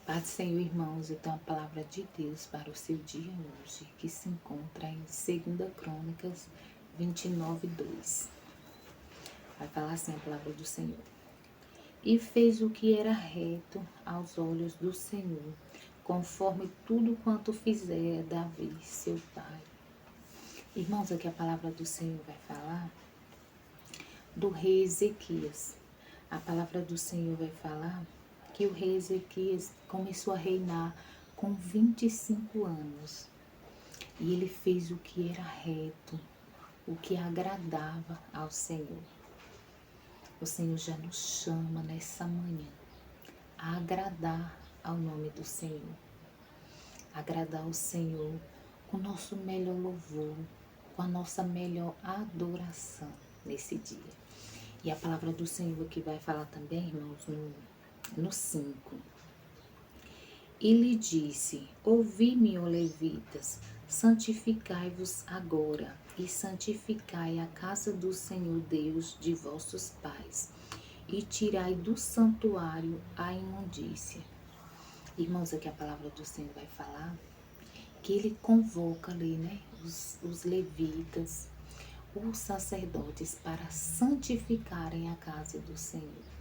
Paz do Senhor, irmãos, então a palavra de Deus para o seu dia hoje, que se encontra em 2 Crônicas 29:2. Vai falar assim a palavra do Senhor. E fez o que era reto aos olhos do Senhor, conforme tudo quanto fizera Davi, seu pai. Irmãos, aqui a palavra do Senhor vai falar do rei Ezequias. A palavra do Senhor vai falar que o rei Ezequias começou a reinar com 25 anos. E ele fez o que era reto, o que agradava ao Senhor. O Senhor já nos chama nessa manhã a agradar ao nome do Senhor. Agradar ao Senhor com o nosso melhor louvor, com a nossa melhor adoração nesse dia. E a palavra do Senhor que vai falar também, irmãos, no 5. E lhe disse: Ouvi-me, ó levitas, santificai-vos agora, e santificai a casa do Senhor Deus de vossos pais, e tirai do santuário a imundícia. Irmãos, aqui a palavra do Senhor vai falar que ele convoca ali, né, os levitas, os sacerdotes, para santificarem a casa do Senhor.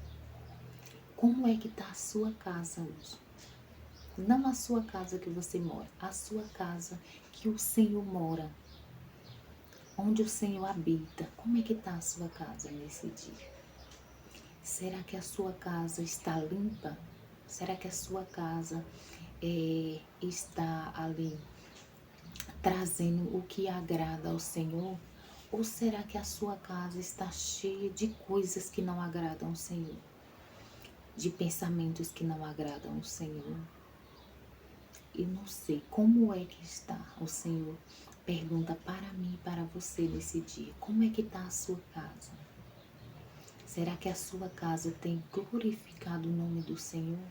Como é que está a sua casa hoje? Não a sua casa que você mora, a sua casa que o Senhor mora, onde o Senhor habita. Como é que está a sua casa nesse dia? Será que a sua casa está limpa? Será que a sua casa está ali trazendo o que agrada ao Senhor? Ou será que a sua casa está cheia de coisas que não agradam ao Senhor? De pensamentos que não agradam ao Senhor? Eu não sei como é que está. O Senhor pergunta para mim e para você nesse dia. Como é que está a sua casa? Será que a sua casa tem glorificado o nome do Senhor?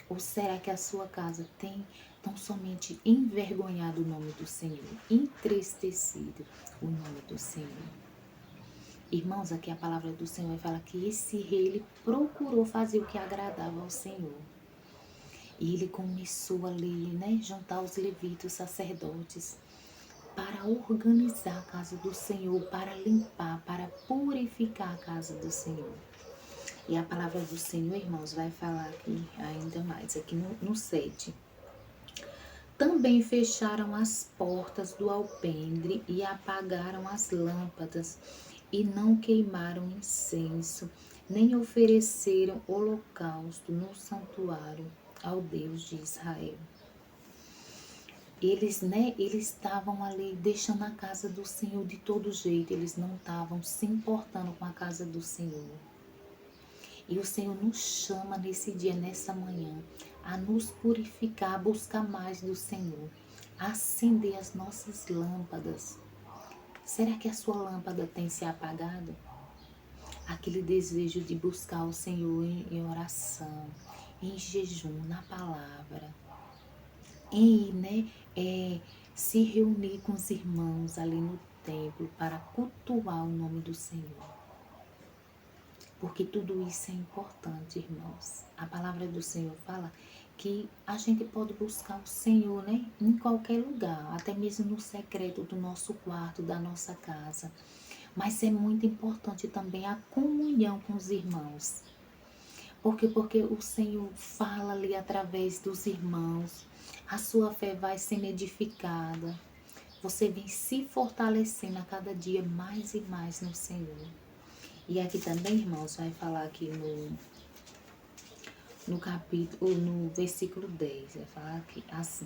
Ou será que a sua casa tem tão somente envergonhado o nome do Senhor? Entristecido o nome do Senhor? Irmãos, aqui a palavra do Senhor fala que esse rei, ele procurou fazer o que agradava ao Senhor. E ele começou ali, né, juntar os levitas, os sacerdotes, para organizar a casa do Senhor, para limpar, para purificar a casa do Senhor. E a palavra do Senhor, irmãos, vai falar aqui ainda mais, aqui no 7. Também fecharam as portas do alpendre e apagaram as lâmpadas, e não queimaram incenso, nem ofereceram holocausto no santuário ao Deus de Israel. Eles estavam ali deixando a casa do Senhor de todo jeito, eles não estavam se importando com a casa do Senhor. E o Senhor nos chama nesse dia, nessa manhã, a nos purificar, a buscar mais do Senhor, a acender as nossas lâmpadas. Será que a sua lâmpada tem se apagado? Aquele desejo de buscar o Senhor em oração, em jejum, na palavra, em se reunir com os irmãos ali no templo para cultuar o nome do Senhor. Porque tudo isso é importante, irmãos. A palavra do Senhor fala que a gente pode buscar o Senhor, né, em qualquer lugar, até mesmo no secreto do nosso quarto, da nossa casa. Mas é muito importante também a comunhão com os irmãos. Porque o Senhor fala ali através dos irmãos. A sua fé vai sendo edificada. Você vem se fortalecendo a cada dia mais e mais no Senhor. E aqui também, irmãos, vai falar aqui no versículo 10, vai falar aqui assim: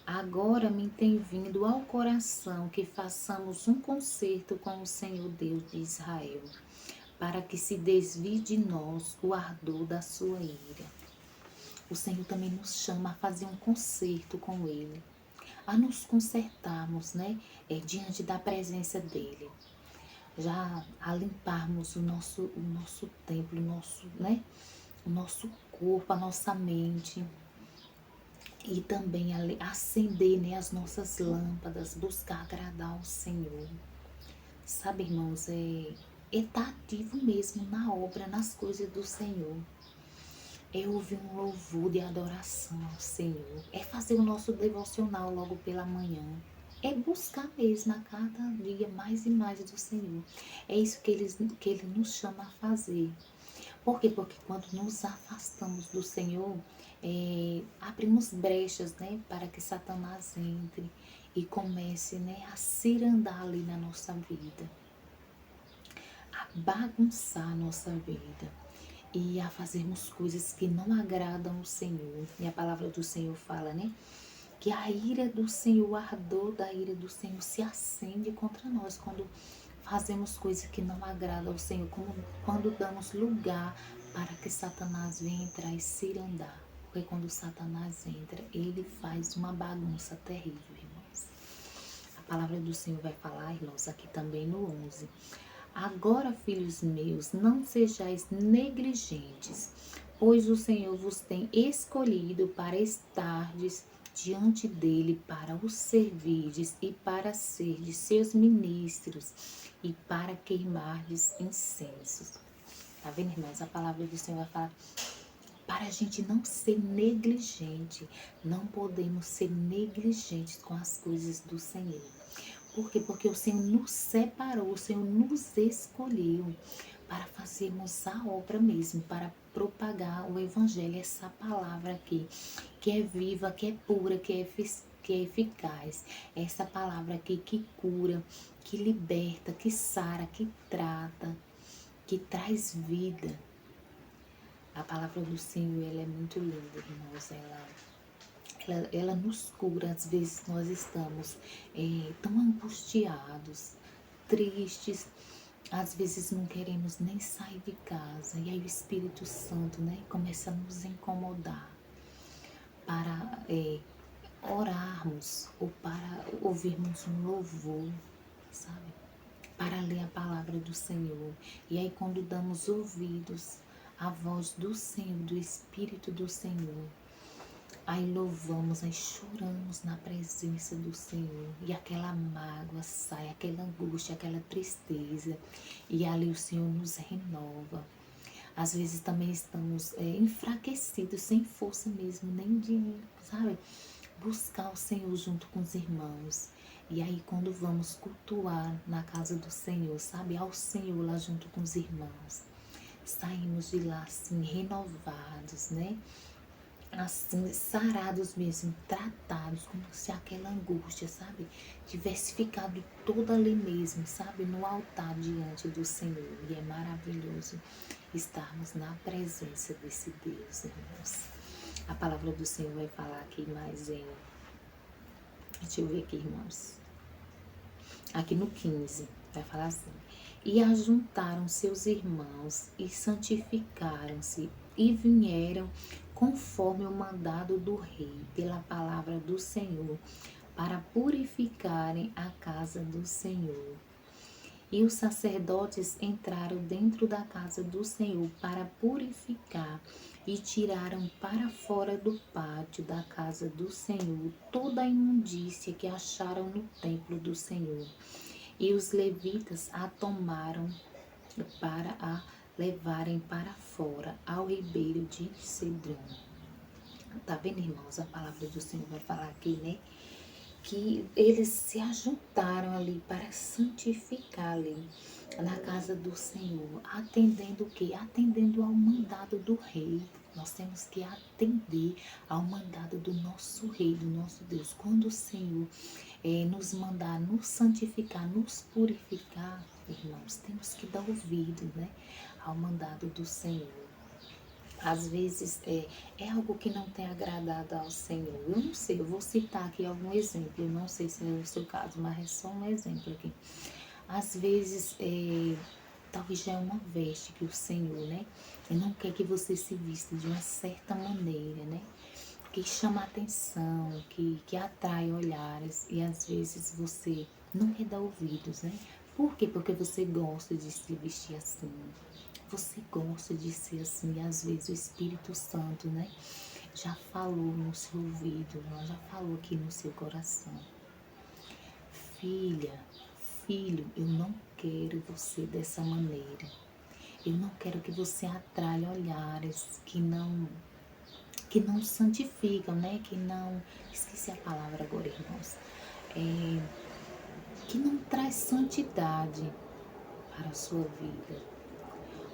Agora me tem vindo ao coração que façamos um concerto com o Senhor Deus de Israel, para que se desvie de nós o ardor da sua ira. O Senhor também nos chama a fazer um concerto com Ele, a nos consertarmos, né, diante da presença dEle. Já a limparmos o nosso templo, o nosso corpo, a nossa mente. E também acender, né, as nossas lâmpadas, buscar agradar ao Senhor. Sabe, irmãos, tá ativo mesmo na obra, nas coisas do Senhor. é ouvir um louvor de adoração ao Senhor, é fazer o nosso devocional logo pela manhã, é buscar mesmo a cada dia mais e mais do Senhor. É isso que Ele nos chama a fazer. Por quê? Porque quando nos afastamos do Senhor, abrimos brechas, né, para que Satanás entre e comece, né, a cirandar ali na nossa vida, a bagunçar a nossa vida e a fazermos coisas que não agradam ao Senhor. E a palavra do Senhor fala, né, que a ira do Senhor, o ardor da ira do Senhor se acende contra nós quando fazemos coisas que não agradam ao Senhor, como quando damos lugar para que Satanás venha entrar e cirandar. Porque quando Satanás entra, ele faz uma bagunça terrível, irmãos. A palavra do Senhor vai falar, irmãos, aqui também no 11. Agora, filhos meus, não sejais negligentes, pois o Senhor vos tem escolhido para estardes diante dele, para o servirdes e para serdes seus ministros e para queimardes incensos. Tá vendo, irmãos? A palavra do Senhor vai falar para a gente não ser negligente. Não podemos ser negligentes com as coisas do Senhor. Por quê? Porque o Senhor nos separou, o Senhor nos escolheu para fazermos a obra mesmo, para propagar o Evangelho, essa palavra aqui, que é viva, que é pura, que é eficaz. Essa palavra aqui que cura, que liberta, que sara, que trata, que traz vida. A palavra do Senhor, ela é muito linda, irmãos. Ela nos cura. Às vezes nós estamos tão angustiados, tristes, às vezes não queremos nem sair de casa. E aí o Espírito Santo, né, começa a nos incomodar para orarmos ou para ouvirmos um louvor, sabe? Para ler a palavra do Senhor. E aí quando damos ouvidos à voz do Senhor, do Espírito do Senhor, aí louvamos, aí choramos na presença do Senhor. E aquela mágoa sai, aquela angústia, aquela tristeza. E ali o Senhor nos renova. Às vezes também estamos enfraquecidos, sem força mesmo, nem de, sabe, buscar o Senhor junto com os irmãos. E aí quando vamos cultuar na casa do Senhor, sabe, ao Senhor lá junto com os irmãos, saímos de lá assim renovados, né? Assim, sarados mesmo, tratados, como se aquela angústia, sabe, tivesse ficado toda ali mesmo, sabe, no altar diante do Senhor. E é maravilhoso estarmos na presença desse Deus, irmãos. A palavra do Senhor vai falar aqui mais deixa eu ver aqui, irmãos. Aqui no 15, vai falar assim: e ajuntaram seus irmãos e santificaram-se e vieram conforme o mandado do rei, pela palavra do Senhor, para purificarem a casa do Senhor. E os sacerdotes entraram dentro da casa do Senhor para purificar e tiraram para fora do pátio da casa do Senhor toda a imundícia que acharam no templo do Senhor. E os levitas a tomaram para a levarem para fora, ao ribeiro de Cedron. Tá vendo, irmãos? A palavra do Senhor vai falar aqui, né? Que eles se ajuntaram ali para santificar ali na casa do Senhor, atendendo o quê? Atendendo ao mandado do rei. Nós temos que atender ao mandado do nosso rei, do nosso Deus. Quando o Senhor nos mandar nos santificar, nos purificar, irmãos, temos que dar ouvido, né, ao mandado do Senhor. Às vezes é algo que não tem agradado ao Senhor. Eu não sei, eu vou citar aqui algum exemplo. Eu não sei se é o seu caso, mas é só um exemplo aqui. Às vezes, talvez já é uma veste que o Senhor, né, ele não quer que você se vista de uma certa maneira, né, que chama atenção, que atrai olhares, e às vezes você não quer dar ouvidos, né? Por quê? Porque você gosta de se vestir assim. Você gosta de ser assim, e às vezes o Espírito Santo, né, já falou no seu ouvido, já falou aqui no seu coração. Filha, filho, eu não quero você dessa maneira. Eu não quero que você atraia olhares que não santificam, né? Que não, esqueci a palavra agora, irmãos, que não traz santidade para a sua vida.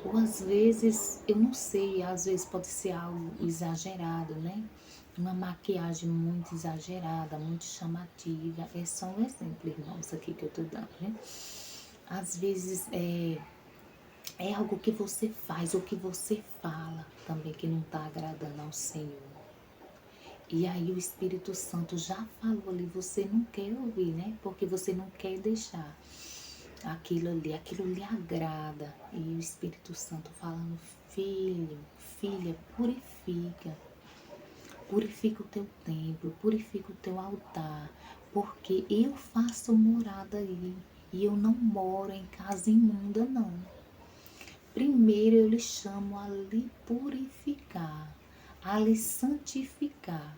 Ou às vezes, eu não sei, às vezes pode ser algo exagerado, né? Uma maquiagem muito exagerada, muito chamativa. É só um exemplo, irmãos, aqui que eu tô dando, né? Às vezes é algo que você faz ou que você fala também que não está agradando ao Senhor. E aí o Espírito Santo já falou ali, você não quer ouvir, né? Porque você não quer deixar aquilo lhe agrada. E o Espírito Santo falando, filho, filha, purifica. Purifica o teu templo, purifica o teu altar, porque eu faço morada aí. E eu não moro em casa imunda, não. Primeiro eu lhe chamo a lhe purificar, a lhe santificar,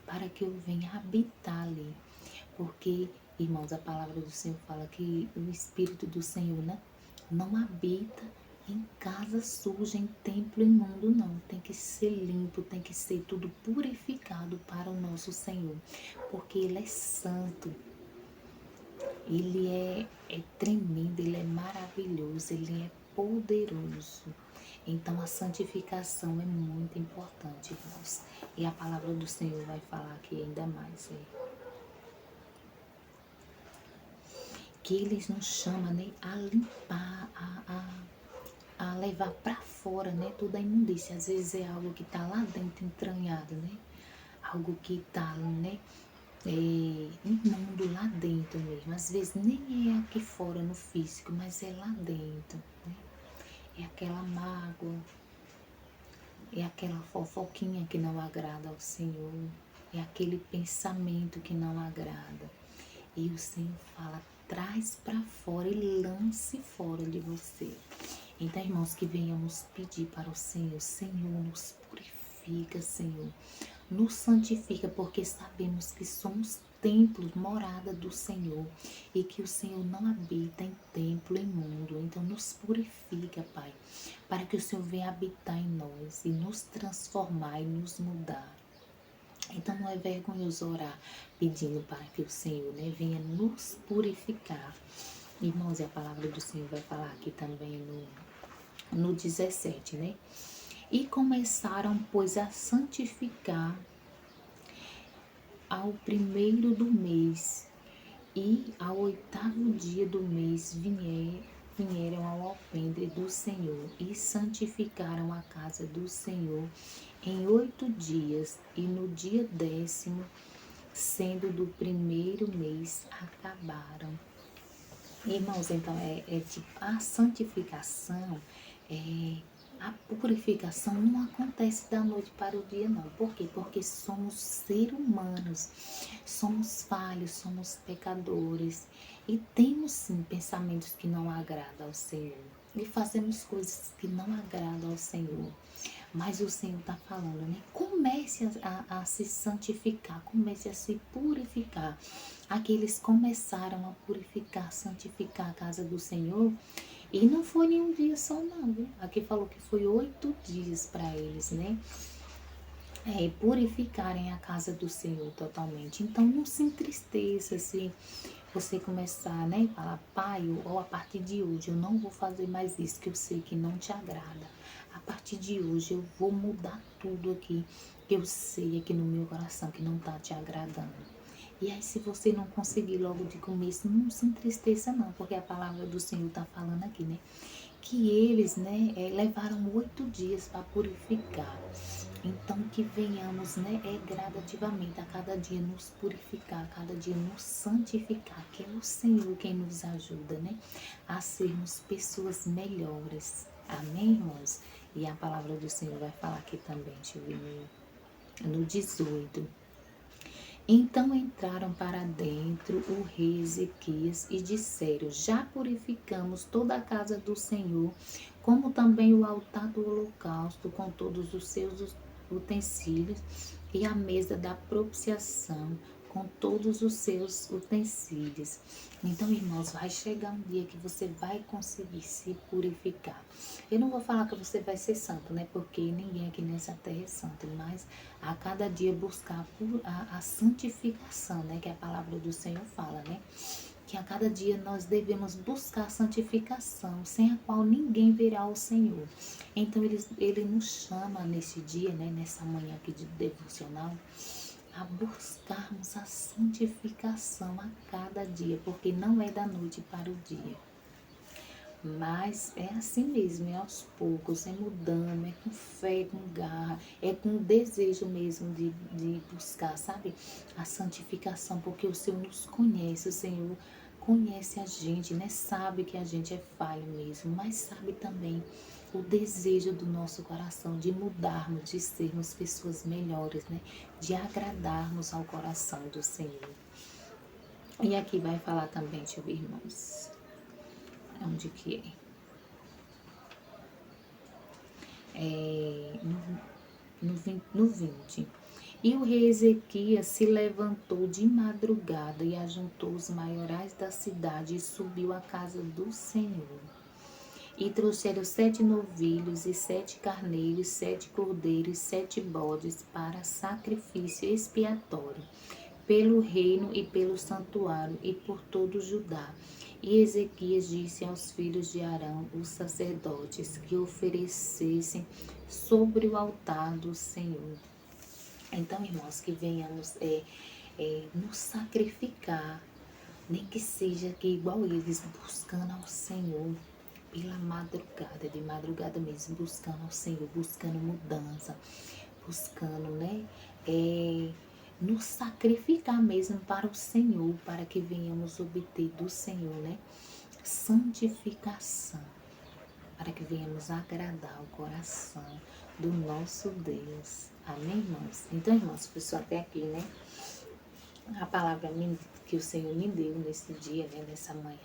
para que eu venha habitar ali. Porque, irmãos, a palavra do Senhor fala que o Espírito do Senhor, né, não habita em casa suja, em templo imundo, não. Tem que ser limpo, tem que ser tudo purificado para o nosso Senhor. Porque Ele é santo. Ele é tremendo, Ele é maravilhoso, Ele é poderoso. Então a santificação é muito importante, irmãos. E a palavra do Senhor vai falar aqui ainda mais. Que Ele nos chama, né, a limpar, a levar para fora, né, toda a imundícia. Às vezes é algo que está lá dentro entranhado, né? Algo que está, né, imundo lá dentro mesmo. Às vezes nem é aqui fora no físico, mas é lá dentro, né? É aquela mágoa, é aquela fofoquinha que não agrada ao Senhor, é aquele pensamento que não agrada. E o Senhor fala, traz para fora e lance fora de você. Então, irmãos, que venhamos pedir para o Senhor, Senhor, nos purifica, Senhor, nos santifica, porque sabemos que somos templos, morada do Senhor, e que o Senhor não habita em templo imundo. Então nos purifica, Pai, para que o Senhor venha habitar em nós e nos transformar e nos mudar. Então não é vergonhoso orar pedindo para que o Senhor, né, venha nos purificar. Irmãos, e a palavra do Senhor vai falar aqui também no 17, né? E começaram, pois, a santificar ao primeiro do mês, e ao 8º dia do mês vieram ao alpendre do Senhor, e santificaram a casa do Senhor em 8 dias, e no dia 10º, sendo do primeiro mês, acabaram. Irmãos, então tipo, a santificação, a purificação não acontece da noite para o dia, não. Por quê? Porque somos seres humanos, somos falhos, somos pecadores e temos sim pensamentos que não agradam ao Senhor e fazemos coisas que não agradam ao Senhor. Mas o Senhor está falando, né? Comece a se santificar, comece a se purificar. Aqui eles começaram a purificar, santificar a casa do Senhor. E não foi nenhum dia só não, viu? Aqui falou que foi 8 dias para eles, né? Purificarem a casa do Senhor totalmente. Então não se entristeça se você começar, né? Falar, pai, ou a partir de hoje eu não vou fazer mais isso, que eu sei que não te agrada. A partir de hoje eu vou mudar tudo aqui, que eu sei aqui no meu coração que não está te agradando. E aí, se você não conseguir logo de começo, não se entristeça não, porque a palavra do Senhor está falando aqui, né? Que eles, né, levaram 8 dias para purificar. Então, que venhamos, né, gradativamente, a cada dia nos purificar, a cada dia nos santificar, que é o Senhor quem nos ajuda, né, a sermos pessoas melhores. Amém, irmãos? E a palavra do Senhor vai falar aqui também, deixa eu ver no 18. Então entraram para dentro o rei Ezequias e disseram, já purificamos toda a casa do Senhor, como também o altar do holocausto, com todos os seus utensílios, e a mesa da propiciação, com todos os seus utensílios. Então, irmãos, vai chegar um dia que você vai conseguir se purificar. Eu não vou falar que você vai ser santo, né? Porque ninguém aqui nessa terra é santo, mas a cada dia buscar a santificação, né? Que a palavra do Senhor fala, né? Que a cada dia nós devemos buscar a santificação, sem a qual ninguém verá o Senhor. Então, ele nos chama nesse dia, né? Nessa manhã aqui de devocional, a buscarmos a santificação a cada dia, porque não é da noite para o dia. Mas é assim mesmo, é aos poucos, é mudando, é com fé, com garra, é com o desejo mesmo de buscar, sabe? A santificação, porque o Senhor nos conhece, o Senhor conhece a gente, né? Sabe que a gente é falho mesmo, mas sabe também o desejo do nosso coração de mudarmos, de sermos pessoas melhores, né? De agradarmos ao coração do Senhor. E aqui vai falar também, deixa eu ver, irmãos, onde que é? No 20. E o rei Ezequias se levantou de madrugada e ajuntou os maiorais da cidade e subiu à casa do Senhor. E trouxeram 7 novilhos e 7 carneiros, 7 cordeiros, 7 bodes para sacrifício expiatório, pelo reino e pelo santuário e por todo Judá. E Ezequias disse aos filhos de Arão, os sacerdotes, que oferecessem sobre o altar do Senhor. Então, irmãos, que venhamos nos sacrificar, nem que seja que igual eles, buscando ao Senhor pela madrugada, de madrugada mesmo, buscando ao Senhor, buscando mudança, buscando, né, nos sacrificar mesmo para o Senhor, para que venhamos obter do Senhor, né, santificação, para que venhamos agradar o coração do nosso Deus. Amém, irmãos? Então, irmãos, pessoal, até aqui, né, a palavra que o Senhor me deu nesse dia, né, nessa manhã,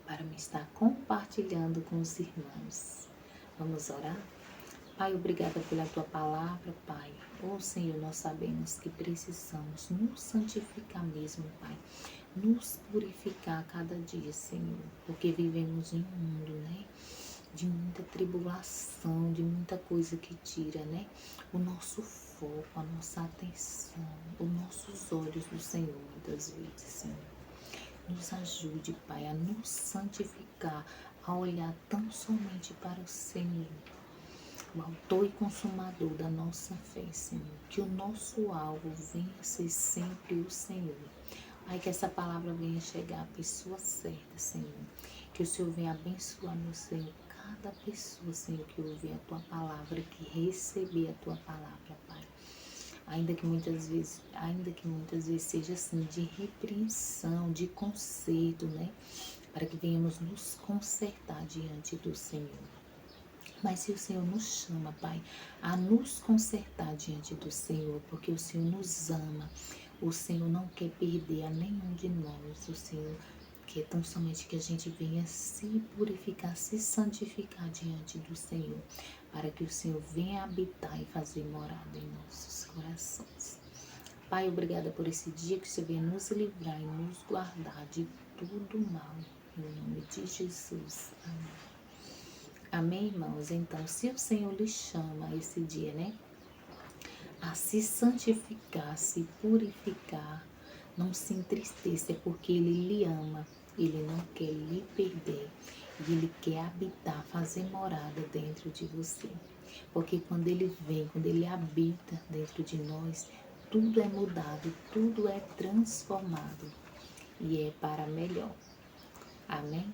para me estar compartilhando com os irmãos. Vamos orar? Pai, obrigada pela tua palavra, Pai. Oh, Senhor, nós sabemos que precisamos nos santificar mesmo, Pai. Nos purificar a cada dia, Senhor. Porque vivemos em um mundo, né, de muita tribulação, de muita coisa que tira, né, o nosso foco, a nossa atenção, os nossos olhos do Senhor, muitas vezes, Senhor. Nos ajude, Pai, a nos santificar, a olhar tão somente para o Senhor, o autor e consumador da nossa fé, Senhor. Que o nosso alvo venha a ser sempre o Senhor. Pai, que essa palavra venha chegar à pessoa certa, Senhor. Que o Senhor venha abençoar, meu Senhor, cada pessoa, Senhor, que ouvir a tua palavra, que receber a tua palavra, Pai. Ainda que muitas vezes seja assim, de repreensão, de conserto, né? Para que venhamos nos consertar diante do Senhor. Mas se o Senhor nos chama, Pai, a nos consertar diante do Senhor, porque o Senhor nos ama, o Senhor não quer perder a nenhum de nós, o Senhor quer tão somente que a gente venha se purificar, se santificar diante do Senhor, para que o Senhor venha habitar e fazer morada em nossos corações. Pai, obrigada por esse dia, que o Senhor venha nos livrar e nos guardar de tudo mal, em nome de Jesus. Amém. Amém, irmãos? Então, se o Senhor lhe chama esse dia, né, a se santificar, se purificar, não se entristeça, é porque Ele lhe ama, Ele não quer lhe perder, e Ele quer habitar, fazer morada dentro de você. Porque quando Ele vem, quando Ele habita dentro de nós, tudo é mudado, tudo é transformado, e é para melhor. Amém?